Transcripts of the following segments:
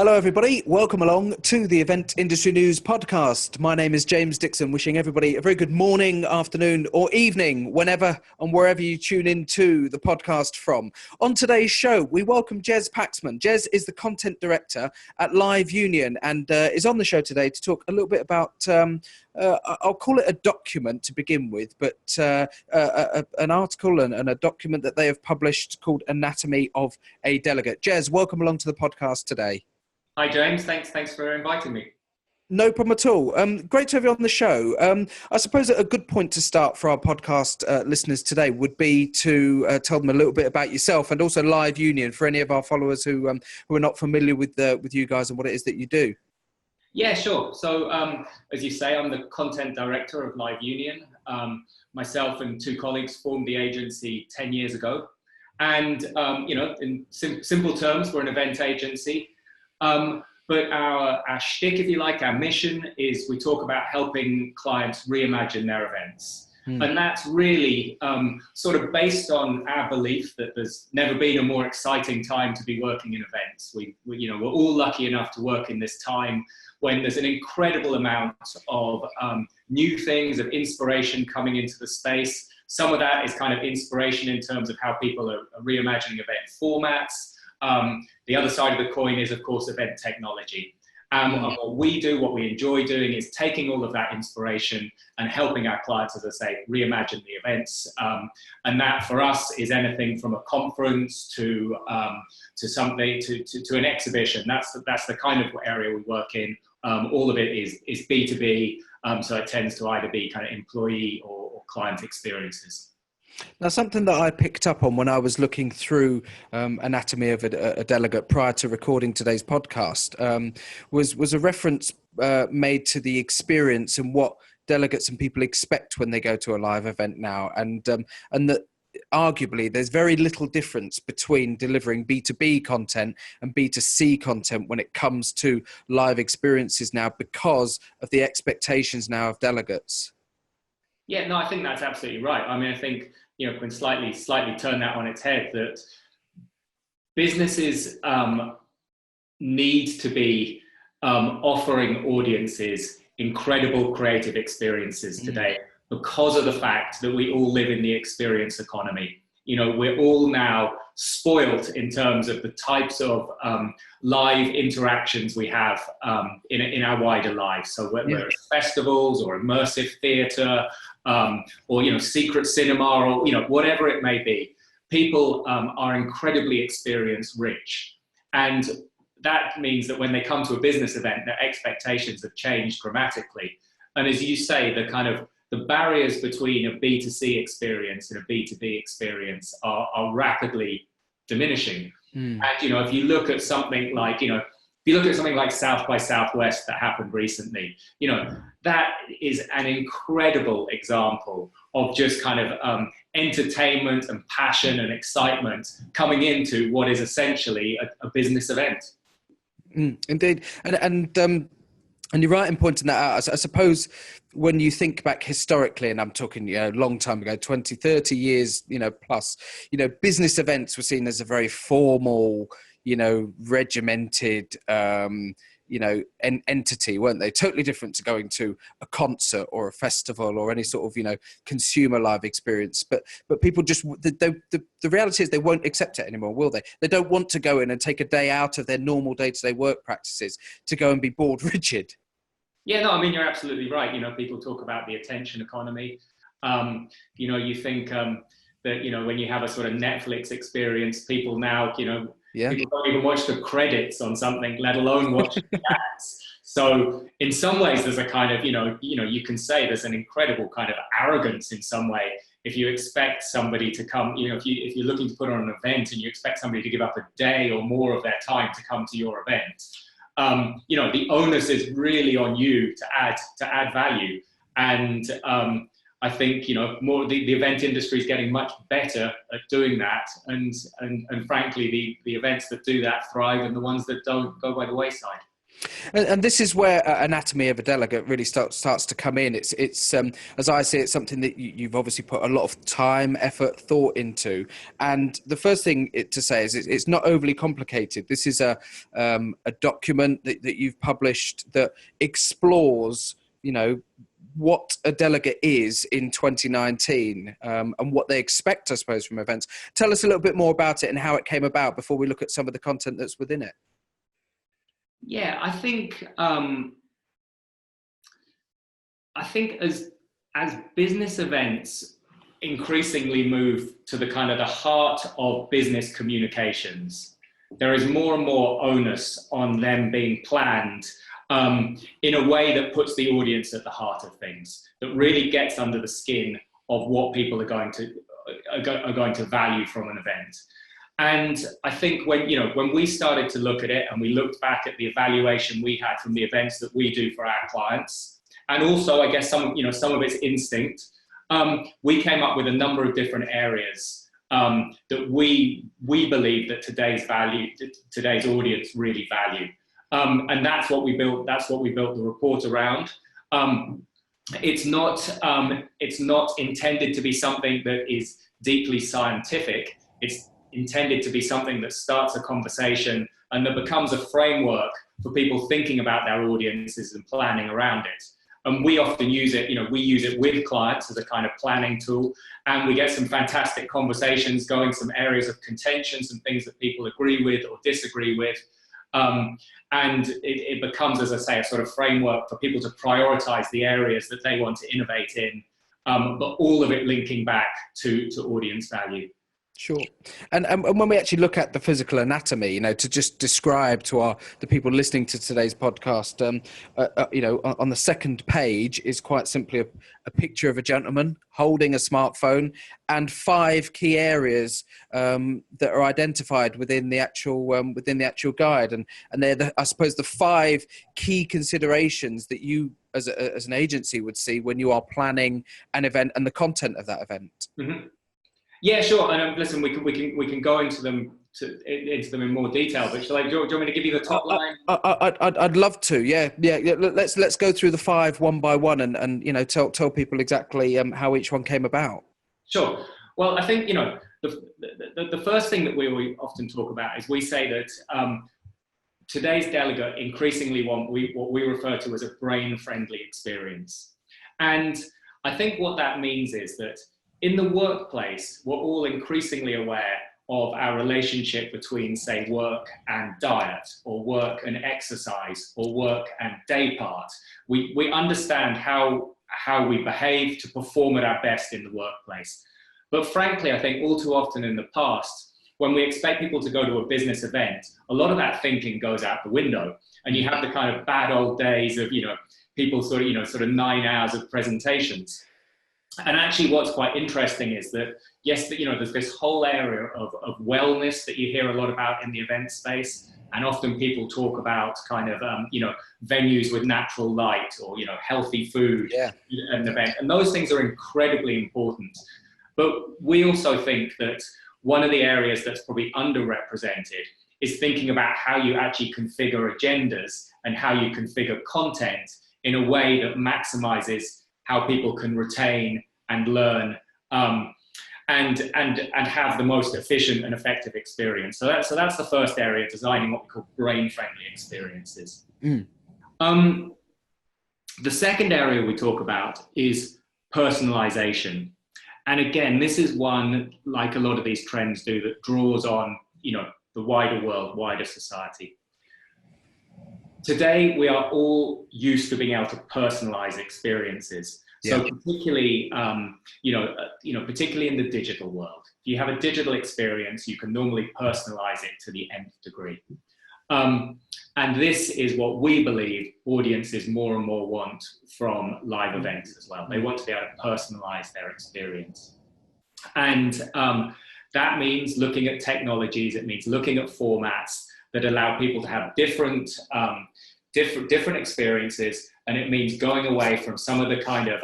Hello everybody, welcome along to the Event Industry News podcast. My name is James Dixon, wishing everybody a very good morning, afternoon or evening, whenever and wherever you tune into the podcast from. On today's show, we welcome Jez Paxman. Jez is the Content Director at Live Union and is on the show today to talk a little bit about, I'll call it a document to begin with, but an article and a document that they have published called Anatomy of a Delegate. Jez, welcome along to the podcast today. Hi, James. Thanks for inviting me. No problem at all. Great to have you on the show. I suppose a good point to start for our podcast listeners today would be to tell them a little bit about yourself and also Live Union for any of our followers who are not familiar with you guys and what it is that you do. Yeah, sure. So, as you say, I'm the content director of Live Union. Myself and two colleagues formed the agency 10 years ago. And, in simple terms, we're an event agency. But our shtick, if you like, our mission is we talk about helping clients reimagine their events. And that's really sort of based on our belief that there's never been a more exciting time to be working in events. We're all lucky enough to work in this time when there's an incredible amount of new things, of inspiration coming into the space. Some of that is kind of inspiration in terms of how people are reimagining event formats. The other side of the coin is, of course, event technology. And what we do, what we enjoy doing is taking all of that inspiration and helping our clients, as I say, reimagine the events. And that for us is anything from a conference to something, to an exhibition. That's the kind of area we work in. All of it is B2B. So it tends to either be kind of employee or client experiences. Now, something that I picked up on when I was looking through Anatomy of a Delegate prior to recording today's podcast was a reference made to the experience and what delegates and people expect when they go to a live event now, and that arguably there's very little difference between delivering B2B content and B2C content when it comes to live experiences now because of the expectations now of delegates. Yeah, no, I think that's absolutely right. I mean, I think, can slightly turn that on its head, that businesses need to be offering audiences incredible creative experiences today because of the fact that we all live in the experience economy. We're all now spoilt in terms of the types of live interactions we have in our wider lives. So whether it's festivals or immersive theatre, or secret cinema, or whatever it may be, people are incredibly experience rich, and that means that when they come to a business event, their expectations have changed dramatically. And as you say, the barriers between a B2C experience and a B2B experience are rapidly diminishing. And if you look at something like South by Southwest that happened recently, that is an incredible example of just kind of entertainment and passion and excitement coming into what is essentially a business event. Indeed. And you're right in pointing that out. I suppose when you think back historically, and I'm talking, long time ago, 20, 30 years, plus, business events were seen as a very formal, regimented, entity, weren't they? Totally different to going to a concert or a festival or any sort of, consumer live experience. But people just, the reality is they won't accept it anymore, will they? They don't want to go in and take a day out of their normal day-to-day work practices to go and be bored rigid. Yeah, no, I mean, you're absolutely right. People talk about the attention economy. You think that, when you have a sort of Netflix experience, people now, people don't even watch the credits on something, let alone watch the ads. So in some ways, there's a kind of, you can say there's an incredible kind of arrogance in some way. If you expect somebody to come, if you're looking to put on an event and you expect somebody to give up a day or more of their time to come to your event, the onus is really on you to add value. And I think more the event industry is getting much better at doing that, and frankly the events that do that thrive, and the ones that don't go by the wayside. And this is where anatomy of a delegate really starts to come in. It's as I see it, something that you've obviously put a lot of time, effort, thought into. And the first thing to say is it's not overly complicated. This is a document that you've published that explores, what a delegate is in 2019 and what they expect, I suppose, from events. Tell us a little bit more about it and how it came about before we look at some of the content that's within it. Yeah, I think as business events increasingly move to the kind of the heart of business communications, there is more and more onus on them being planned in a way that puts the audience at the heart of things, that really gets under the skin of what people are going to value from an event. And I think when we started to look at it and we looked back at the evaluation we had from the events that we do for our clients, and also I guess some of its instinct, we came up with a number of different areas that we believe that today's audience really value. And that's what we built the report around. It's not intended to be something that is deeply scientific. It's intended to be something that starts a conversation and that becomes a framework for people thinking about their audiences and planning around it. And we often use it, we use it with clients as a kind of planning tool, and we get some fantastic conversations going, some areas of contention, some things that people agree with or disagree with. And it becomes, as I say, a sort of framework for people to prioritize the areas that they want to innovate in, but all of it linking back to audience value. Sure. And when we actually look at the physical anatomy, to just describe to the people listening to today's podcast, on the second page is quite simply a picture of a gentleman holding a smartphone and 5 key areas that are identified within the actual guide. And they're, I suppose, the 5 key considerations that you as an agency would see when you are planning an event and the content of that event. Mm-hmm. Yeah, sure. And listen, we can go into them in more detail. But do you want me to give you the top line? I'd love to. Yeah. Let's go through the 5 one by one and tell people exactly how each one came about. Sure. Well, I think the first thing that we often talk about is we say that today's delegate increasingly want what we refer to as a brain-friendly experience, and I think what that means is that in the workplace, we're all increasingly aware of our relationship between, say, work and diet, or work and exercise, or work and day part. We understand how we behave to perform at our best in the workplace. But frankly, I think all too often in the past, when we expect people to go to a business event, a lot of that thinking goes out the window. And you have the kind of bad old days of, people sort of 9 hours of presentations. And actually what's quite interesting is that, yes, there's this whole area of wellness that you hear a lot about in the event space. And often people talk about kind of, venues with natural light or, healthy food at an event. And those things are incredibly important. But we also think that one of the areas that's probably underrepresented is thinking about how you actually configure agendas and how you configure content in a way that maximizes how people can retain and learn and have the most efficient and effective experience. So that's the first area, designing what we call brain-friendly experiences. The second area we talk about is personalization. And again, this is one, like a lot of these trends do, that draws on the wider world, wider society. Today, we are all used to being able to personalize experiences. So particularly, particularly in the digital world, if you have a digital experience, you can normally personalize it to the nth degree. And this is what we believe audiences more and more want from live events as well. They want to be able to personalize their experience. And that means looking at technologies, it means looking at formats that allow people to have different experiences, and it means going away from some of the kind of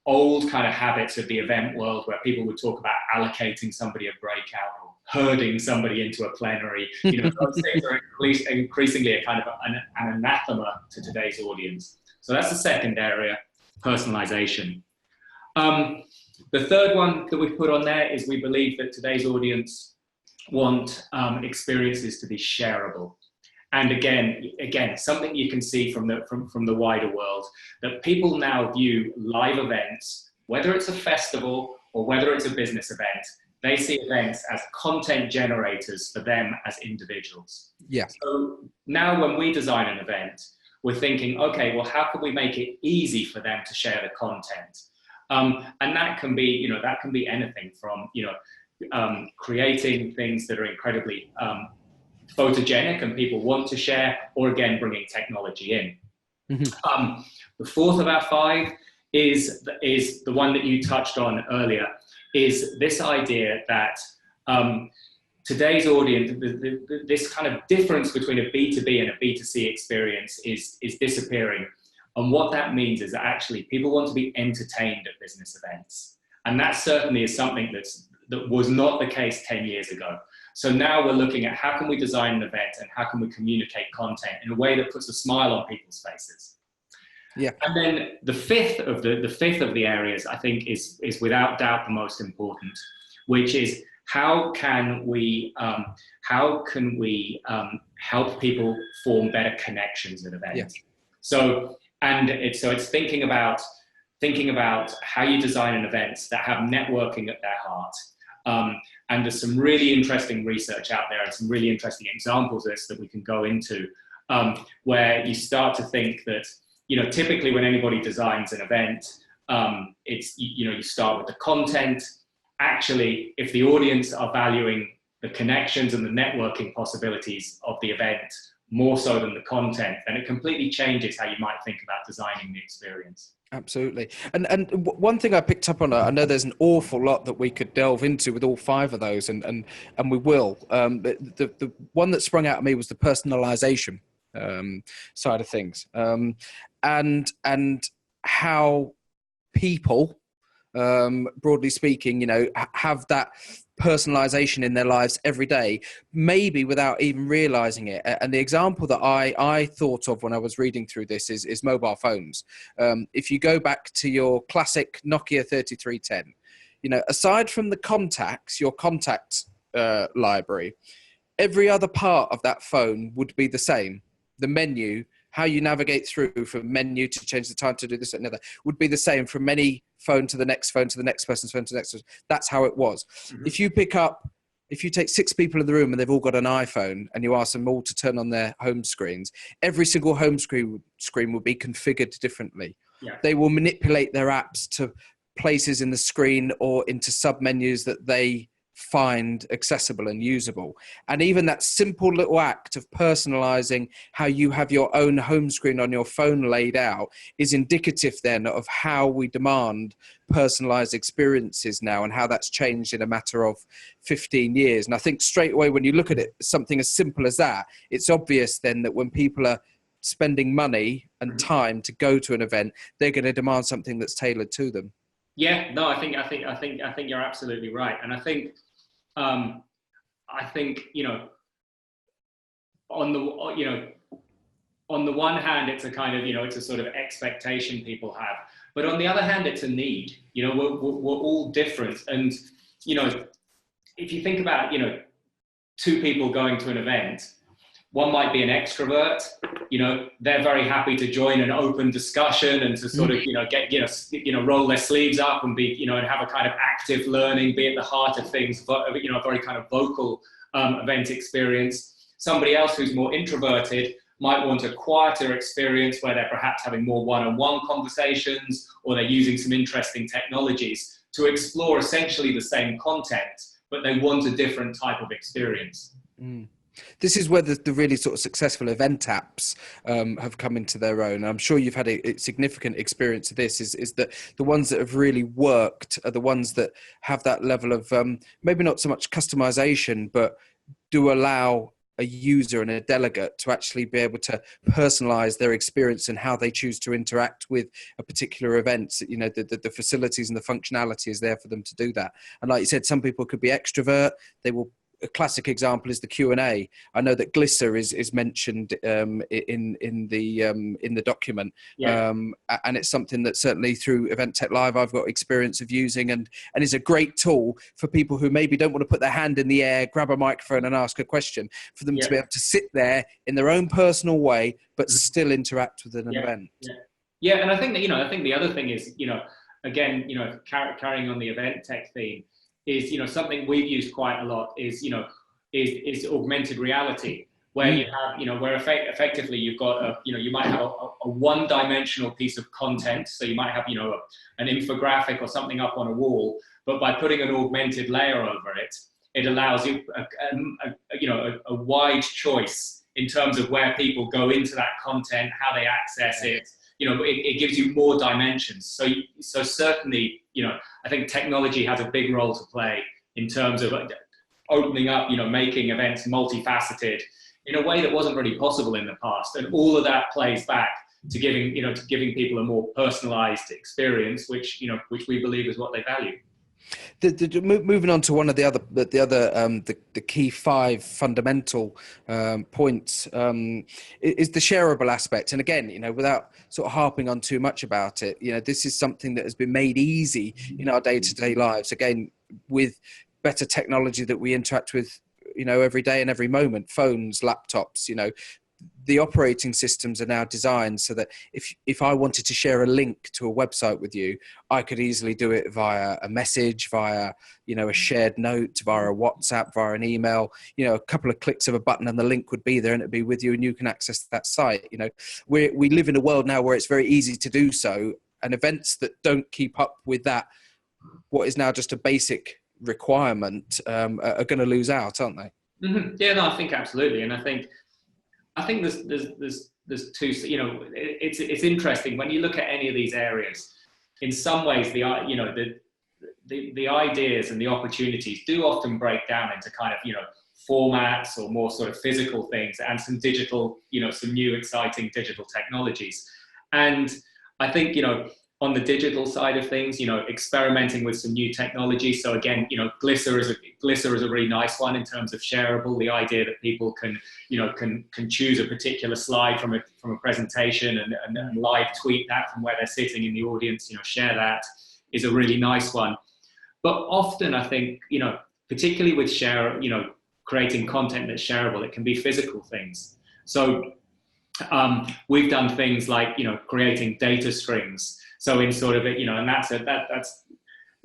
old kind of habits of the event world where people would talk about allocating somebody a breakout or herding somebody into a plenary. Those things are increasingly a kind of an anathema to today's audience. So that's the second area, personalization. The third one that we've put on there is we believe that today's audience want experiences to be shareable. And again, something you can see from the wider world, that people now view live events, whether it's a festival or whether it's a business event, they see events as content generators for them as individuals. Yeah. So now when we design an event, we're thinking, okay, well, how can we make it easy for them to share the content? And that can be, anything from, creating things that are incredibly photogenic and people want to share, or again, bringing technology in. Mm-hmm. The fourth of our five is the one that you touched on earlier, is this idea that today's audience, this kind of difference between a B2B and a B2C experience is disappearing. And what that means is that actually people want to be entertained at business events. And that certainly is something that was not the case 10 years ago. So now we're looking at how can we design an event and how can we communicate content in a way that puts a smile on people's faces. Yeah. And then the fifth of the areas, I think, is without doubt the most important, which is how can we help people form better connections at events. Yeah. So it's thinking about how you design an event that have networking at their heart. And there's some really interesting research out there and some really interesting examples of this that we can go into, where you start to think that, typically when anybody designs an event, you start with the content. Actually, if the audience are valuing the connections and the networking possibilities of the event more so than the content, then it completely changes how you might think about designing the experience. Absolutely. And one thing I picked up on, I know there's an awful lot that we could delve into with all five of those, and we will. The one that sprung out at me was the personalization side of things, and how people, broadly speaking, have that personalization in their lives every day, maybe without even realizing it. And the example that I thought of when I was reading through this is mobile phones. If you go back to your classic Nokia 3310, aside from the contacts, your contact library, every other part of that phone would be the same. The menu, how you navigate through from menu to change the time to do this and another, would be the same from any phone to the next person's phone to the next person. That's how it was. Mm-hmm. If you take 6 people in the room and they've all got an iPhone and you ask them all to turn on their home screens, every single home screen will be configured differently. Yeah. They will manipulate their apps to places in the screen or into sub-menus that they find accessible and usable. And even that simple little act of personalizing how you have your own home screen on your phone laid out is indicative then of how we demand personalized experiences now, and how that's changed in a matter of 15 years. And I think straight away when you look at it, something as simple as that, it's obvious then that when people are spending money and time to go to an event, they're going to demand something that's tailored to them. Yeah, no, I think you're absolutely right. And I think on the one hand, it's a kind of, it's a sort of expectation people have, but on the other hand, it's a need. We're all different. And, if you think about, 2 people going to an event, one might be an extrovert, they're very happy to join an open discussion and to sort of, roll their sleeves up and be, and have a kind of active learning, be at the heart of things, a very kind of vocal event experience. Somebody else who's more introverted might want a quieter experience where they're perhaps having more one-on-one conversations, or they're using some interesting technologies to explore essentially the same content, but they want a different type of experience. Mm. This is where the really sort of successful event apps have come into their own. I'm sure you've had a significant experience of this, is that the ones that have really worked are the ones that have that level of maybe not so much customization, but do allow a user and a delegate to actually be able to personalize their experience and how they choose to interact with a particular event. The facilities and the functionality is there for them to do that. And like you said, some people could be extrovert. They will a classic example is the Q&A. I know that Glisser is mentioned in the document, and it's something that certainly through Event Tech Live I've got experience of using, and is a great tool for people who maybe don't want to put their hand in the air, grab a microphone and ask a question, for them to be able to sit there in their own personal way, but still interact with an event. Yeah, and I think that, I think the other thing is, again, carrying on the event tech theme, is, something we've used quite a lot is, is augmented reality, where you have, where effectively you've got you might have a one-dimensional piece of content. So you might have, an infographic or something up on a wall, but by putting an augmented layer over it, it allows you a wide choice in terms of where people go into that content, how they access it. It gives you more dimensions. So certainly, I think technology has a big role to play in terms of opening up, making events multifaceted in a way that wasn't really possible in the past. And all of that plays back to giving people a more personalized experience, which we believe is what they value. Moving on to one of the key 5 fundamental points is the shareable aspect. And again, without sort of harping on too much about it, this is something that has been made easy in our day-to-day lives. Again, with better technology that we interact with, every day and every moment, phones, laptops, the operating systems are now designed so that if I wanted to share a link to a website with you, I could easily do it via a message, via, a shared note, via a WhatsApp, via an email, a couple of clicks of a button and the link would be there and it'd be with you and you can access that site. We live in a world now where it's very easy to do so, and events that don't keep up with that, what is now just a basic requirement, are going to lose out, aren't they? Mm-hmm. Yeah, no, I think absolutely. And I think there's two, it's interesting when you look at any of these areas. In some ways, the ideas and the opportunities do often break down into kind of formats or more sort of physical things, and some digital, some new exciting digital technologies. And I think on the digital side of things, experimenting with some new technology. So again, Glisser is a really nice one in terms of shareable. The idea that people can choose a particular slide from a presentation and live tweet that from where they're sitting in the audience, share that, is a really nice one. But often I think, particularly with creating content that's shareable, it can be physical things. So we've done things like, creating data strings. So in sort of and that's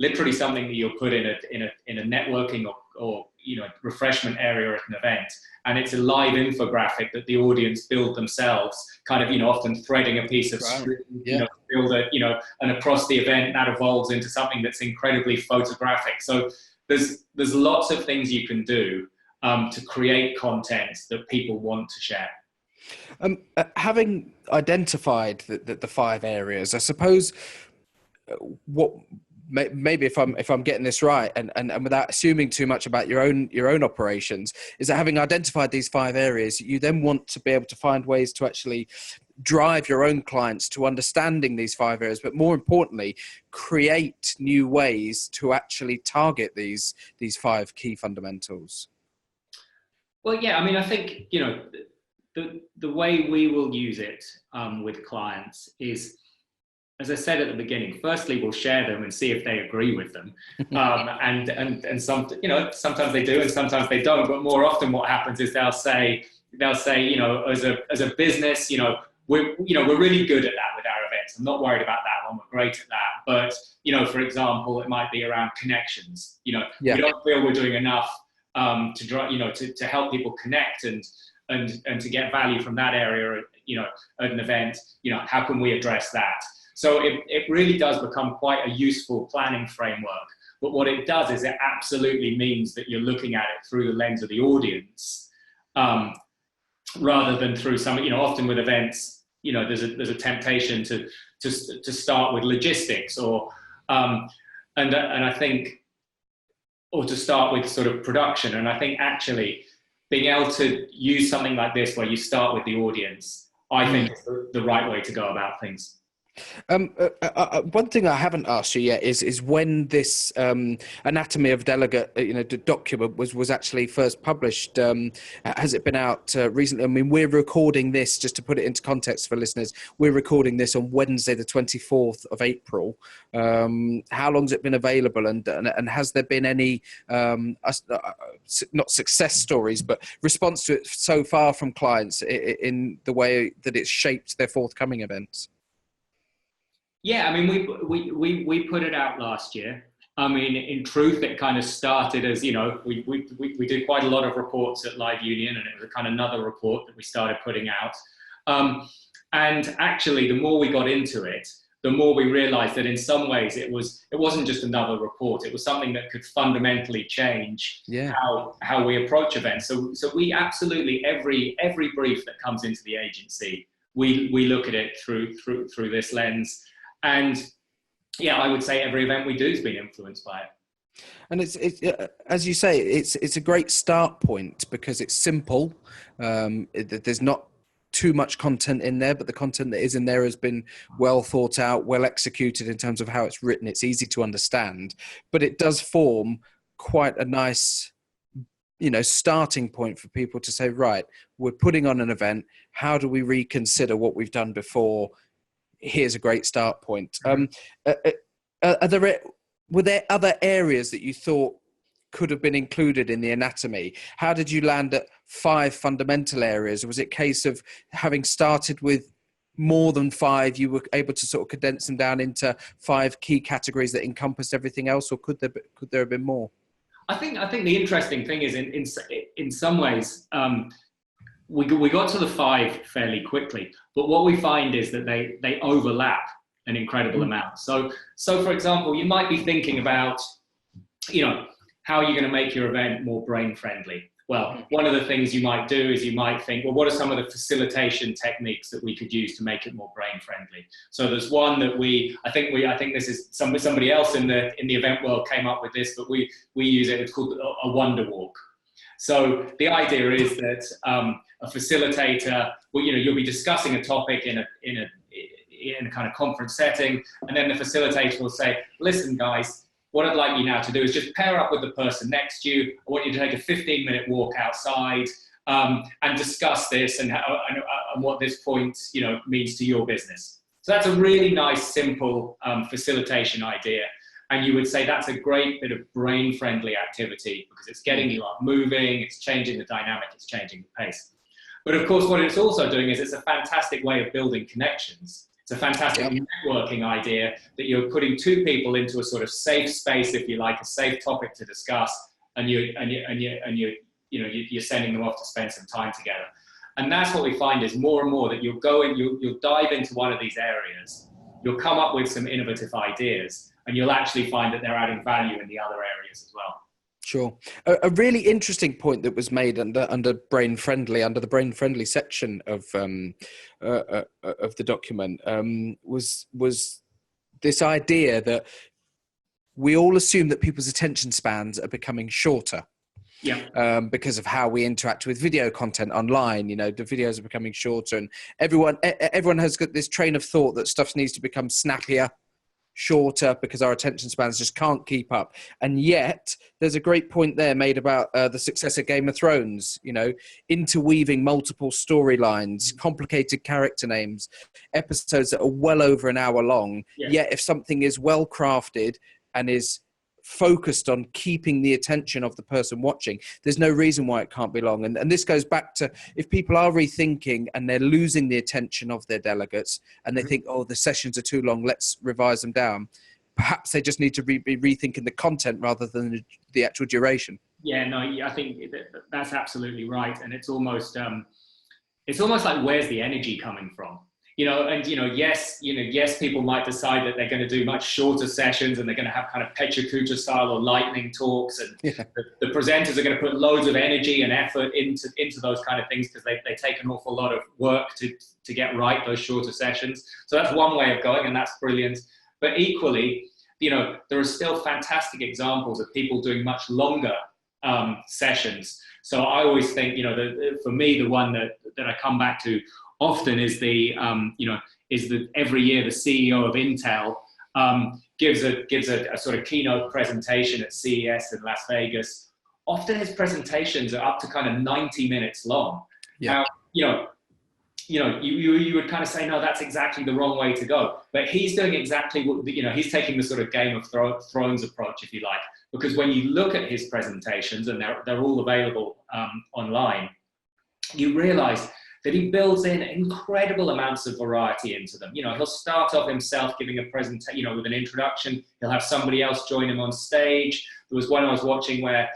literally something that you'll put in a networking or refreshment area at an event, and it's a live infographic that the audience build themselves, kind of often threading a piece of string, build it, and across the event that evolves into something that's incredibly photographic. So there's lots of things you can do to create content that people want to share. Having identified the 5 areas, I suppose what maybe if I'm getting this right, and without assuming too much about your own operations, is that having identified these 5 areas, you then want to be able to find ways to actually drive your own clients to understanding these 5 areas, but more importantly, create new ways to actually target these 5 key fundamentals. Well, yeah, I mean, I think the way we will use it with clients is, as I said at the beginning, firstly, we'll share them and see if they agree with them. And sometimes they do and sometimes they don't. But more often what happens is they'll say, as a business, we're really good at that with our events. I'm not worried about that one. We're great at that. But, for example, it might be around connections. We don't feel we're doing enough to drive, to help people connect and to get value from that area, at an event. How can we address that? So it really does become quite a useful planning framework. But what it does is it absolutely means that you're looking at it through the lens of the audience, rather than through some, often with events, there's a temptation to start with logistics or, and I think, or to start with sort of production. And I think actually being able to use something like this where you start with the audience, I think is the right way to go about things. One thing I haven't asked you yet is when this Anatomy of Delegate, the document was actually first published. Has it been out recently? I mean, we're recording this, just to put it into context for listeners. We're recording this on Wednesday, the 24th of April. How long's it been available, and has there been any not success stories, but response to it so far from clients in the way that it's shaped their forthcoming events? Yeah, I mean, we put it out last year. I mean, in truth, it kind of started as, we did quite a lot of reports at Live Union, and it was kind of another report that we started putting out. And actually, the more we got into it, the more we realized that in some ways it wasn't just another report. It was something that could fundamentally change how we approach events. So we absolutely, every brief that comes into the agency, we look at it through this lens. And yeah, I would say every event we do has been influenced by it. And it's as you say, it's a great start point because it's simple. There's not too much content in there, but the content that is in there has been well thought out, well executed in terms of how it's written. It's easy to understand, but it does form quite a nice, starting point for people to say, right, we're putting on an event. How do we reconsider what we've done before? Here's a great start point. Were there other areas that you thought could have been included in the anatomy? How did you land at 5 fundamental areas? Was it a case of having started with more than 5, you were able to sort of condense them down into 5 key categories that encompassed everything else, or could there have been more? I think the interesting thing is in some ways, we got to the 5 fairly quickly, but what we find is that they overlap an incredible amount. So for example, you might be thinking about, how are you going to make your event more brain friendly? Well, one of the things you might do is you might think, well, what are some of the facilitation techniques that we could use to make it more brain friendly? So there's one that I think this is somebody else in the event world came up with this, but we use it. It's called a wonder walk. So the idea is that a facilitator, you'll be discussing a topic in a kind of conference setting, and then the facilitator will say, listen, guys, what I'd like you now to do is just pair up with the person next to you. I want you to take a 15-minute walk outside and discuss this and what this point means to your business. So that's a really nice, simple facilitation idea. And you would say that's a great bit of brain-friendly activity because it's getting you up moving, it's changing the dynamic, it's changing the pace. But of course, what it's also doing is it's a fantastic way of building connections. It's a fantastic networking idea that you're putting 2 people into a sort of safe space, if you like, a safe topic to discuss, and you're sending them off to spend some time together. And that's what we find is more and more that you'll dive into one of these areas, you'll come up with some innovative ideas, and you'll actually find that they're adding value in the other areas as well. Sure. A really interesting point that was made under the brain friendly section of the document was this idea that we all assume that people's attention spans are becoming shorter. Yeah. Because of how we interact with video content online, the videos are becoming shorter, and everyone has got this train of thought that stuff needs to become snappier, shorter, because our attention spans just can't keep up. And yet there's a great point there made about the success of Game of Thrones, interweaving multiple storylines, complicated character names, episodes that are well over an hour long. Yeah. Yet if something is well crafted and is focused on keeping the attention of the person watching, there's no reason why it can't be long. And this goes back to, if people are rethinking and they're losing the attention of their delegates and they think, oh, the sessions are too long, let's revise them down, perhaps they just need to be rethinking the content rather than the actual duration. Yeah, no, I think that's absolutely right. And it's almost like, where's the energy coming from? Yes, people might decide that they're going to do much shorter sessions and they're going to have kind of Pecha style or lightning talks, and the presenters are going to put loads of energy and effort into those kind of things because they take an awful lot of work to get right those shorter sessions. So that's one way of going, and that's brilliant. But equally, there are still fantastic examples of people doing much longer sessions. So I always think, for me, the one that I come back to often is the, is that every year the CEO of Intel gives a sort of keynote presentation at CES in Las Vegas. Often his presentations are up to kind of 90 minutes long. Yeah. Now, you would kind of say, no, that's exactly the wrong way to go. But he's doing exactly what, he's taking the sort of Game of Thrones approach, if you like, because when you look at his presentations, and they're all available online, you realize that he builds in incredible amounts of variety into them. He'll start off himself giving a presentation, with an introduction. He'll have somebody else join him on stage. There was one I was watching where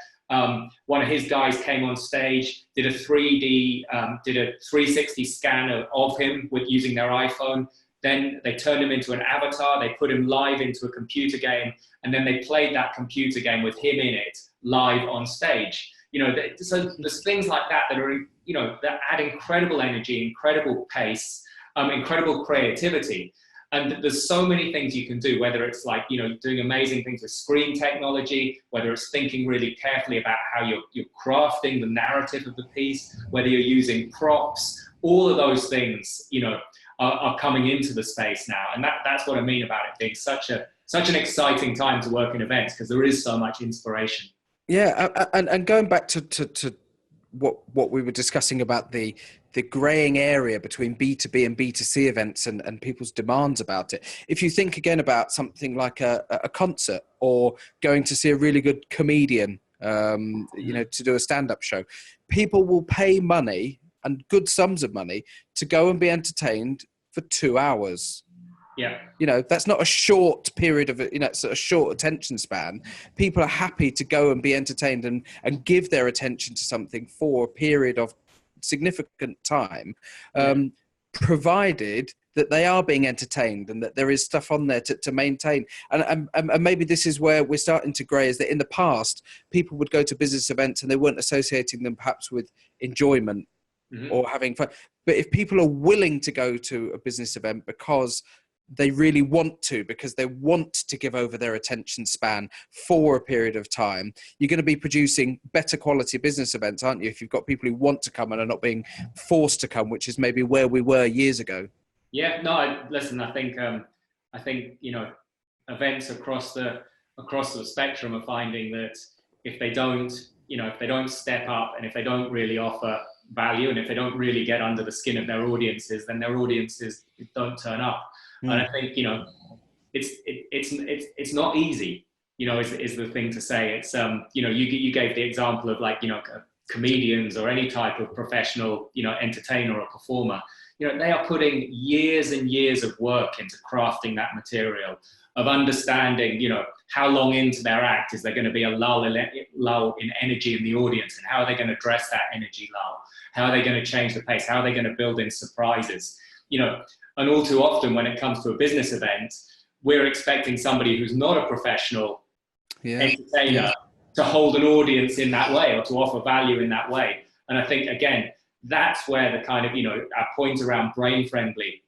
one of his guys came on stage, did a 360 scan of him using their iPhone. Then they turned him into an avatar. They put him live into a computer game, and then they played that computer game with him in it live on stage. So there's things like that that are, that add incredible energy, incredible pace, incredible creativity. And there's so many things you can do, whether it's like, doing amazing things with screen technology, whether it's thinking really carefully about how you're crafting the narrative of the piece, whether you're using props, all of those things, are coming into the space now. And that's what I mean about it being such an exciting time to work in events, because there is so much inspiration. Yeah, and going back to what we were discussing about the greying area between B2B and B2C events and people's demands about it. If you think again about something like a concert, or going to see a really good comedian, to do a stand-up show, people will pay money, and good sums of money, to go and be entertained for 2 hours. Yeah. That's not a short period of, it's a short attention span. People are happy to go and be entertained and give their attention to something for a period of significant time, provided that they are being entertained and that there is stuff on there to maintain. And maybe this is where we're starting to grey, is that in the past, people would go to business events and they weren't associating them perhaps with enjoyment or having fun. But if people are willing to go to a business event because they really want to, because they want to give over their attention span for a period of time, you're going to be producing better quality business events, aren't you? If you've got people who want to come and are not being forced to come, which is maybe where we were years ago. Yeah, no, I think, events across the spectrum are finding that if they don't step up, and if they don't really offer value, and if they don't really get under the skin of their audiences, then their audiences don't turn up. And I think, it's not easy, is the thing to say. It's, you gave the example of comedians or any type of professional, entertainer or performer. They are putting years and years of work into crafting that material, of understanding, how long into their act is there going to be a lull in energy in the audience, and how are they going to address that energy lull? How are they going to change the pace? How are they going to build in surprises? And all too often when it comes to a business event, we're expecting somebody who's not a professional entertainer to hold an audience in that way, or to offer value in that way. And I think, again, that's where the kind of, our point around brain friendly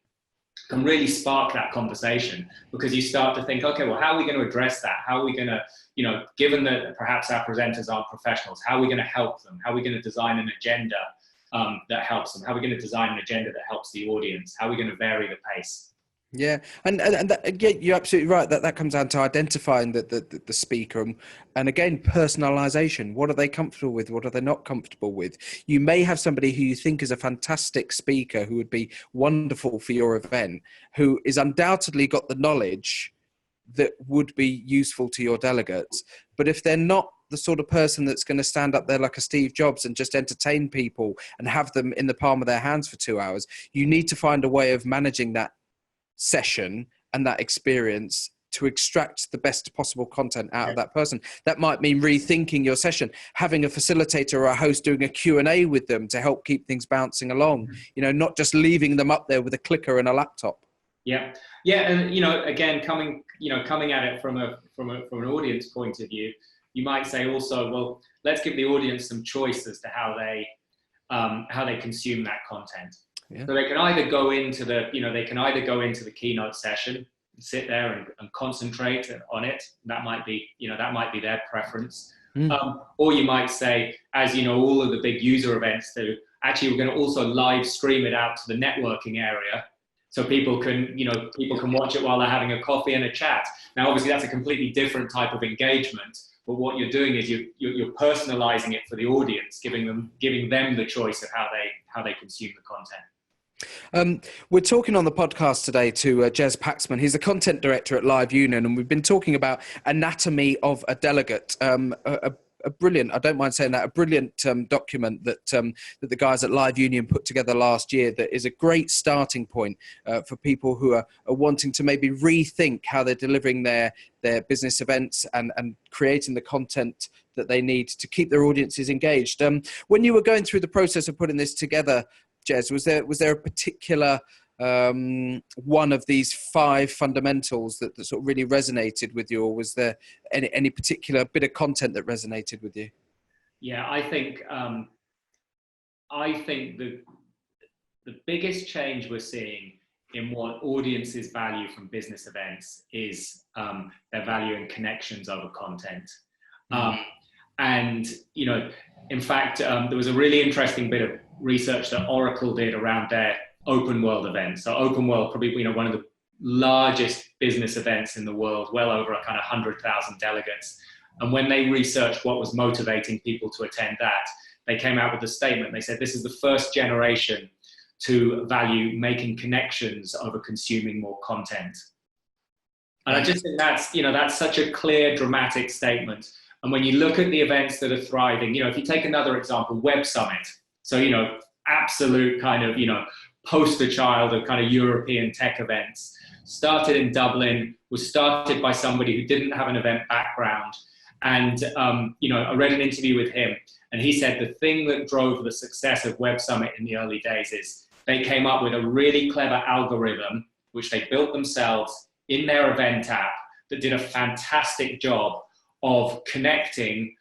can really spark that conversation, because you start to think, okay, well, how are we going to address that? How are we going to, given that perhaps our presenters aren't professionals, how are we going to help them? How are we going to design an agenda that helps them? How are we going to design an agenda that helps the audience? How are we going to vary the pace? Yeah, and that, you're absolutely right. That comes down to identifying the speaker, and again, personalization. What are they comfortable with? What are they not comfortable with? You may have somebody who you think is a fantastic speaker, who would be wonderful for your event, who is undoubtedly got the knowledge that would be useful to your delegates. But if they're not the sort of person that's going to stand up there like a Steve Jobs and just entertain people and have them in the palm of their hands for 2 hours, you need to find a way of managing that session and that experience to extract the best possible content out of that person. That might mean rethinking your session, having a facilitator or a host doing a Q&A with them to help keep things bouncing along, not just leaving them up there with a clicker and a laptop. Yeah, and again, coming at it from an audience point of view, you might say also, well, let's give the audience some choice as to how they consume that content. Yeah. So they can either go into the keynote session and sit there and concentrate on it. That might be their preference. Or you might say, as all of the big user events do, actually we're going to also live stream it out to the networking area, so people can, people can watch it while they're having a coffee and a chat. Now, obviously, that's a completely different type of engagement. But what you're doing is you're personalizing it for the audience, giving them the choice of how they consume the content. We're talking on the podcast today to Jez Paxman. He's the content director at Live Union, and we've been talking about Anatomy of a Delegate, a brilliant, I don't mind saying that, a brilliant document that the guys at Live Union put together last year that is a great starting point for people who are wanting to maybe rethink how they're delivering their business events and creating the content that they need to keep their audiences engaged. When you were going through the process of putting this together, Jez, was there a particular one of these 5 fundamentals that sort of really resonated with you, or was there any particular bit of content that resonated with you? Yeah, I think the biggest change we're seeing in what audiences value from business events is their value in connections over content. And, in fact, there was a really interesting bit of research that Oracle did around their open world events. So open world, probably, one of the largest business events in the world, well over a kind of 100,000 delegates. And when they researched what was motivating people to attend that, they came out with a statement. They said, this is the first generation to value making connections over consuming more content. And I just think that's such a clear, dramatic statement. And when you look at the events that are thriving, if you take another example, Web Summit. So, absolute kind of, poster child of kind of European tech events. Started in Dublin, was started by somebody who didn't have an event background. And, I read an interview with him, and he said the thing that drove the success of Web Summit in the early days is they came up with a really clever algorithm, which they built themselves in their event app, that did a fantastic job of connecting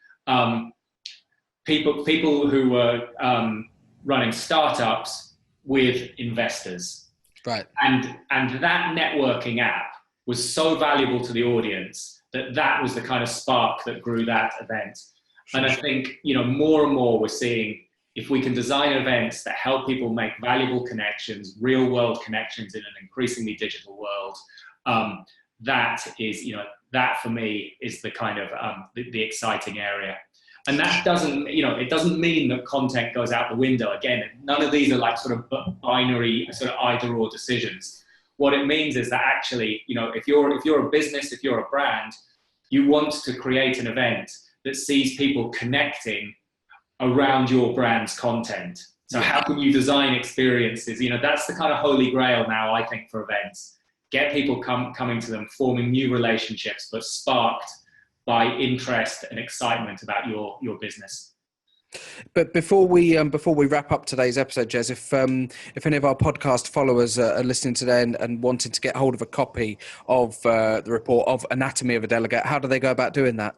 people who were running startups with investors. Right. And that networking app was so valuable to the audience that was the kind of spark that grew that event. And I think, more and more we're seeing, if we can design events that help people make valuable connections, real world connections in an increasingly digital world, that is, that for me is the kind of the exciting area. And that doesn't, it doesn't mean that content goes out the window. Again, none of these are like sort of binary, sort of either or decisions. What it means is that actually, if you're a business, if you're a brand, you want to create an event that sees people connecting around your brand's content. So how can you design experiences? That's the kind of holy grail now, I think, for events. Get people coming to them, forming new relationships, but sparked by interest and excitement about your business. But before we wrap up today's episode, Jez, if any of our podcast followers are listening today and wanted to get hold of a copy of the report of Anatomy of a Delegate, how do they go about doing that?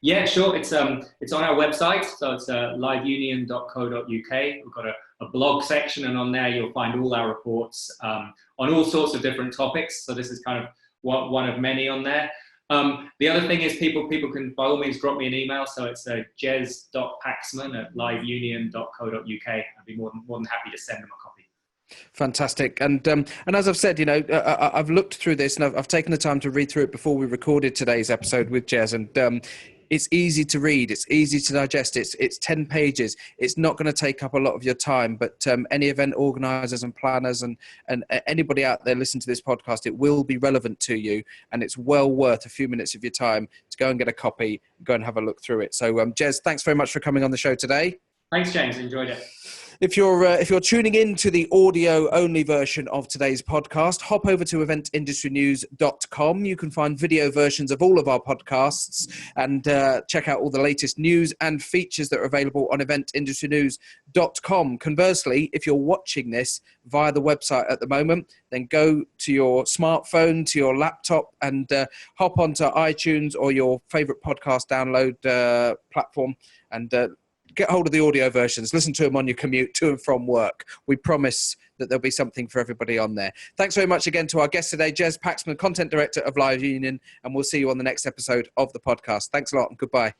Yeah, sure. It's on our website, so it's liveunion.co.uk. We've got a blog section, and on there you'll find all our reports on all sorts of different topics. So this is kind of one of many on there. The other thing is people can by all means drop me an email. So it's jez.paxman@liveunion.co.uk. I'd be more than happy to send them a copy. Fantastic. And as I've said, I've looked through this and I've taken the time to read through it before we recorded today's episode with Jez, and it's easy to read. It's easy to digest. It's 10 pages. It's not going to take up a lot of your time, but any event organisers and planners and anybody out there listening to this podcast, it will be relevant to you, and it's well worth a few minutes of your time to go and get a copy, go and have a look through it. So Jez, thanks very much for coming on the show today. Thanks, James. Enjoyed it. If you're tuning in to the audio-only version of today's podcast, hop over to eventindustrynews.com. You can find video versions of all of our podcasts and check out all the latest news and features that are available on eventindustrynews.com. Conversely, if you're watching this via the website at the moment, then go to your smartphone, to your laptop, and hop onto iTunes or your favorite podcast download platform and get hold of the audio versions, listen to them on your commute to and from work. We promise that there'll be something for everybody on there. Thanks very much again to our guest today, Jez Paxman, Content Director of Live Union, and we'll see you on the next episode of the podcast. Thanks a lot and goodbye.